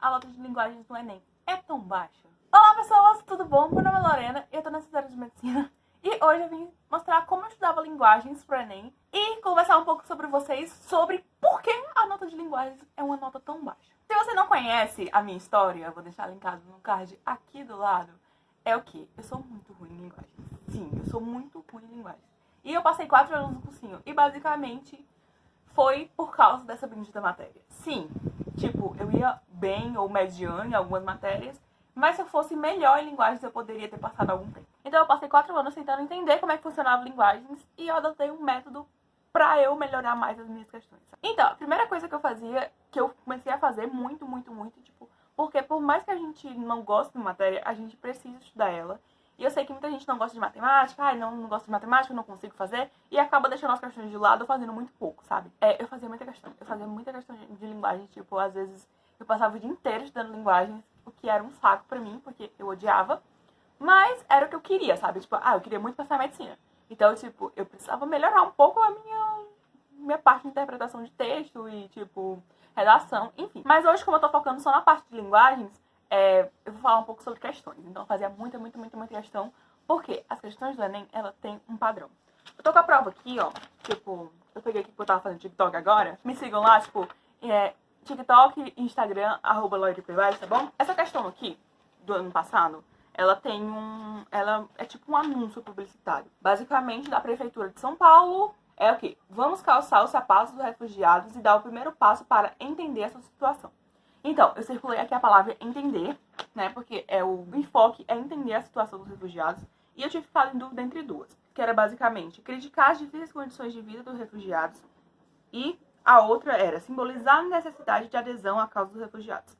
a nota de linguagens do Enem é tão baixa? Olá pessoas, tudo bom? Meu nome é Lorena, eu tô na Secretaria de Medicina e hoje eu vim mostrar como eu estudava linguagens pro Enem e conversar um pouco sobre vocês sobre por que a nota de linguagens é uma nota tão baixa. Se você não conhece a minha história, eu vou deixar linkado no card aqui do lado, é o que? Eu sou muito ruim em linguagens. Sim, eu sou muito ruim em linguagens. E eu passei 4 anos no cursinho e basicamente foi por causa dessa bendita matéria. Sim, tipo, eu ia bem ou mediano em algumas matérias, mas se eu fosse melhor em linguagens eu poderia ter passado algum tempo. Então eu passei 4 anos tentando entender como é que funcionava linguagens e eu adotei um método pra eu melhorar mais as minhas questões. Então, a primeira coisa que eu fazia, que eu comecei a fazer muito, tipo, porque por mais que a gente não goste de matéria, a gente precisa estudar ela. E eu sei que muita gente não gosta de matemática, não gosto de matemática, não consigo fazer, e acaba deixando as questões de lado fazendo muito pouco, sabe? Eu fazia muita questão de linguagem, tipo, às vezes eu passava o dia inteiro estudando linguagens, o que era um saco pra mim, porque eu odiava, mas era o que eu queria, sabe? Tipo, eu queria muito passar medicina. Então, tipo, eu precisava melhorar um pouco a minha parte de interpretação de texto e, tipo, redação, enfim. Mas hoje, como eu tô focando só na parte de linguagens, eu vou falar um pouco sobre questões. Então, eu fazia muita questão, porque as questões do Enem, ela tem um padrão. Eu tô com a prova aqui, ó, tipo, eu peguei aqui porque eu tava fazendo TikTok agora. Me sigam lá, tipo, TikTok, Instagram, @LoirePBase, tá bom? Essa questão aqui, do ano passado, ela é tipo um anúncio publicitário. Basicamente, da Prefeitura de São Paulo, é o quê? Vamos calçar os sapatos dos refugiados e dar o primeiro passo para entender essa situação. Então, eu circulei aqui a palavra entender, né? Porque o enfoque é entender a situação dos refugiados. E eu tive ficado em dúvida entre duas. Que era basicamente criticar as difíceis condições de vida dos refugiados. E a outra era simbolizar a necessidade de adesão à causa dos refugiados.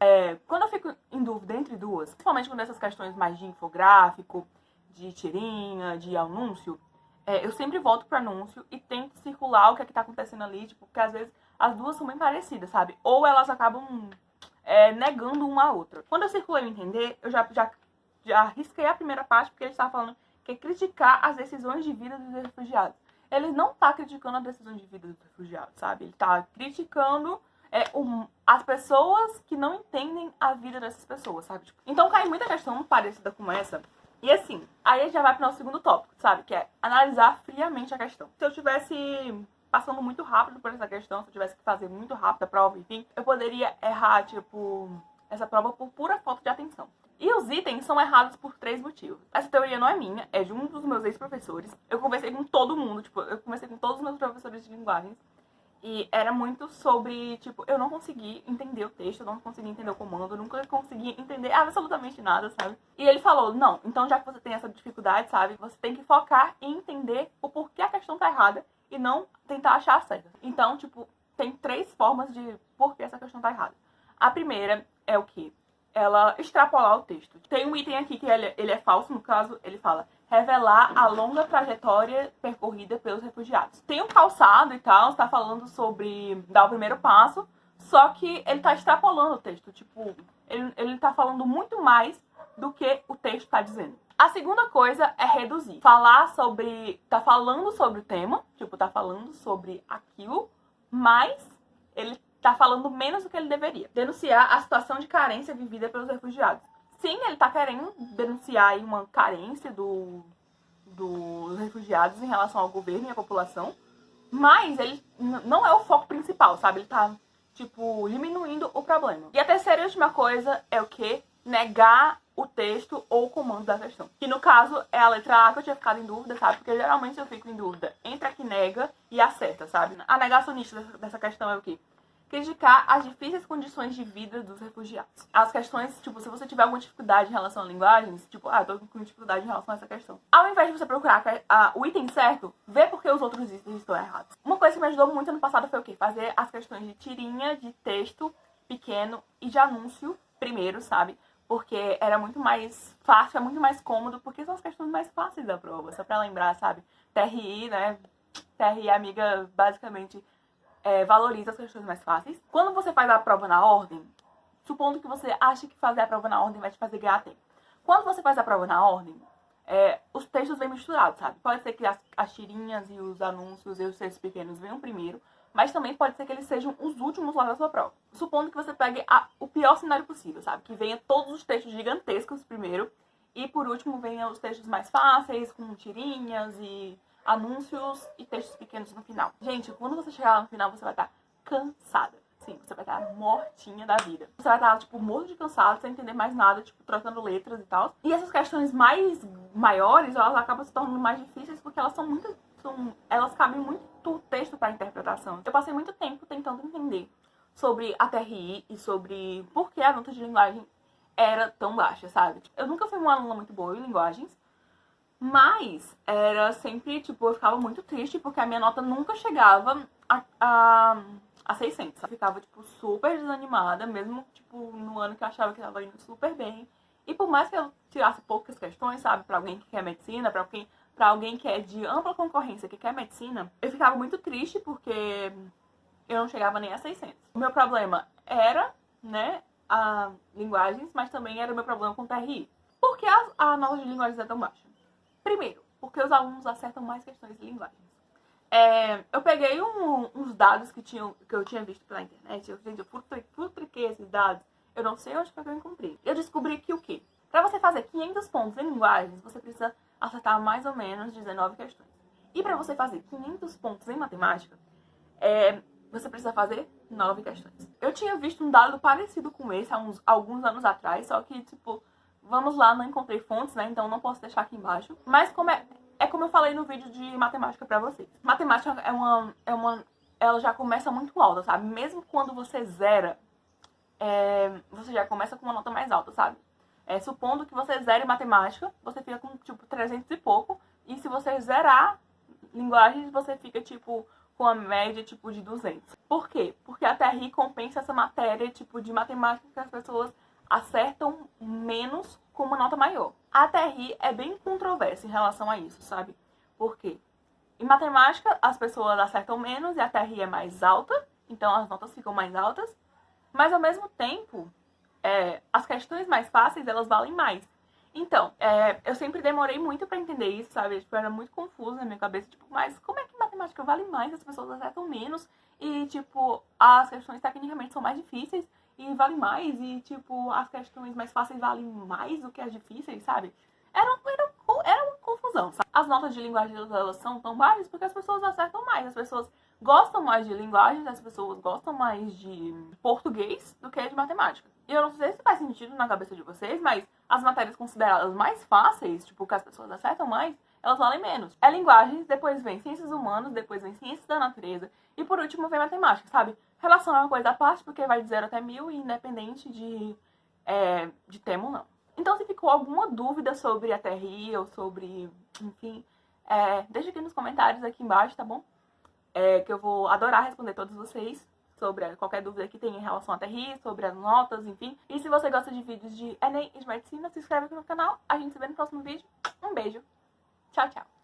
Quando eu fico em dúvida entre duas, principalmente com essas questões mais de infográfico, de tirinha, de anúncio, eu sempre volto pro anúncio e tento circular o que é que tá acontecendo ali, tipo, porque às vezes as duas são bem parecidas, sabe? Ou elas acabam negando uma a outra. Quando eu circulei o entender, eu já risquei a primeira parte, porque ele estava falando que é criticar as decisões de vida dos refugiados. Ele não tá criticando a decisão de vida dos refugiados, sabe? Ele tá criticando as pessoas que não entendem a vida dessas pessoas, sabe? Tipo, então cai muita questão parecida com essa. E assim, aí a gente já vai pro nosso segundo tópico, sabe? Que é analisar friamente a questão. Se eu tivesse passando muito rápido por essa questão, se eu tivesse que fazer muito rápido a prova, enfim, eu poderia errar, tipo, essa prova por pura falta de atenção. E os itens são errados por 3 motivos. Essa teoria não é minha, é de um dos meus ex-professores. Eu conversei com todo mundo, tipo, eu conversei com todos os meus professores de linguagens. E era muito sobre, tipo, eu não consegui entender o texto, eu não consegui entender o comando, eu nunca consegui entender absolutamente nada, sabe? E ele falou, não, então já que você tem essa dificuldade, sabe, você tem que focar em entender o porquê a questão tá errada e não tentar achar a certa. Então, tipo, tem 3 formas de porquê essa questão tá errada. A primeira é o quê? Ela extrapolar o texto. Tem um item aqui que ele é falso, no caso, ele fala revelar a longa trajetória percorrida pelos refugiados. Tem um calçado e tal, está falando sobre dar o primeiro passo, só que ele está extrapolando o texto, tipo, ele está falando muito mais do que o texto está dizendo. A segunda coisa é reduzir. Tá falando sobre o tema, tipo, tá falando sobre aquilo, mas ele tá falando menos do que ele deveria. Denunciar a situação de carência vivida pelos refugiados. Sim, ele tá querendo denunciar aí uma carência dos refugiados em relação ao governo e à população, mas ele não é o foco principal, sabe? Ele tá, tipo, diminuindo o problema. E a terceira e última coisa é o quê? Negar o texto ou o comando da questão. Que no caso é a letra A que eu tinha ficado em dúvida, sabe? Porque geralmente eu fico em dúvida entre a que nega e a certa, sabe? A negacionista dessa questão é o quê? Criticar as difíceis condições de vida dos refugiados. As questões, tipo, se você tiver alguma dificuldade em relação a linguagens, tipo, tô com dificuldade em relação a essa questão. Ao invés de você procurar o item certo, vê porque os outros itens estão errados. Uma coisa que me ajudou muito ano passado foi o quê? Fazer as questões de tirinha, de texto pequeno e de anúncio primeiro, sabe? Porque era muito mais fácil, é muito mais cômodo, porque são as questões mais fáceis da prova, só pra lembrar, sabe? TRI, né? TRI, amiga, basicamente valoriza as questões mais fáceis. Quando você faz a prova na ordem, supondo que você acha que fazer a prova na ordem vai te fazer ganhar tempo. Quando você faz a prova na ordem, os textos vêm misturados, sabe? Pode ser que as tirinhas e os anúncios e os textos pequenos venham primeiro, mas também pode ser que eles sejam os últimos lá da sua prova. Supondo que você pegue o pior cenário possível, sabe? Que venha todos os textos gigantescos primeiro, e por último venha os textos mais fáceis, com tirinhas e anúncios e textos pequenos no final. Gente, quando você chegar lá no final, você vai estar cansada. Sim, você vai estar mortinha da vida. Você vai estar, tipo, morto de cansado, sem entender mais nada, tipo, trocando letras e tal. E essas questões maiores, elas acabam se tornando mais difíceis porque elas são muito... elas cabem muito texto para interpretação. Eu passei muito tempo tentando entender sobre a TRI e sobre por que a nota de linguagem era tão baixa, sabe? Eu nunca fui uma aluna muito boa em linguagens, mas era sempre, tipo, eu ficava muito triste porque a minha nota nunca chegava a 600. Eu ficava, tipo, super desanimada, mesmo, tipo, no ano que eu achava que tava indo super bem. E por mais que eu tirasse poucas questões, sabe, pra alguém que quer medicina, pra alguém que é de ampla concorrência, que quer medicina, eu ficava muito triste porque eu não chegava nem a 600. O meu problema era, né, a linguagens, mas também era o meu problema com TRI. Por que a nota de linguagens é tão baixa? Primeiro, porque os alunos acertam mais questões de linguagens. Eu peguei uns dados que eu tinha visto pela internet. Eu futriquei esses dados. Eu não sei onde foi que eu encontrei. Eu descobri que o quê? Pra você fazer 500 pontos em linguagens, você precisa acertar mais ou menos 19 questões. E pra você fazer 500 pontos em matemática, você precisa fazer 9 questões. Eu tinha visto um dado parecido com esse há alguns anos atrás, só que, tipo, vamos lá, não encontrei fontes, né? Então não posso deixar aqui embaixo. Mas como como eu falei no vídeo de matemática pra vocês. Matemática ela já começa muito alta, sabe? Mesmo quando você zera, você já começa com uma nota mais alta, sabe? Supondo que você zere matemática, você fica com, tipo, 300 e pouco. E se você zerar linguagens, você fica, tipo, com a média, tipo, de 200. Por quê? Porque a TRI compensa essa matéria, tipo, de matemática que as pessoas acertam menos com uma nota maior. A TRI é bem controversa em relação a isso, sabe? Por quê? Em matemática, as pessoas acertam menos e a TRI é mais alta, então as notas ficam mais altas. Mas, ao mesmo tempo, as questões mais fáceis, elas valem mais. Então, eu sempre demorei muito pra entender isso, sabe? Tipo, era muito confuso na minha cabeça. Tipo, mas como é que matemática vale mais, as pessoas acertam menos? E, tipo, as questões tecnicamente são mais difíceis e valem mais. E, tipo, as questões mais fáceis valem mais do que as difíceis, sabe? Era uma confusão, sabe? As notas de linguagem, elas são tão baixas porque as pessoas acertam mais. As pessoas gostam mais de linguagens, as pessoas gostam mais de português do que de matemática. E eu não sei se faz sentido na cabeça de vocês, mas as matérias consideradas mais fáceis, tipo, que as pessoas acertam mais, elas valem menos. É linguagens, depois vem ciências humanas, depois vem ciências da natureza, e por último vem matemática, sabe? Relação é uma coisa à parte, porque vai de 0 até 1000, independente de tema ou não. Então, se ficou alguma dúvida sobre a TRI ou sobre, enfim, deixa aqui nos comentários aqui embaixo, tá bom? Que eu vou adorar responder todos vocês sobre qualquer dúvida que tenha em relação à TRI, sobre as notas, enfim. E se você gosta de vídeos de Enem e de medicina, se inscreve aqui no canal. A gente se vê no próximo vídeo. Um beijo. Tchau, tchau.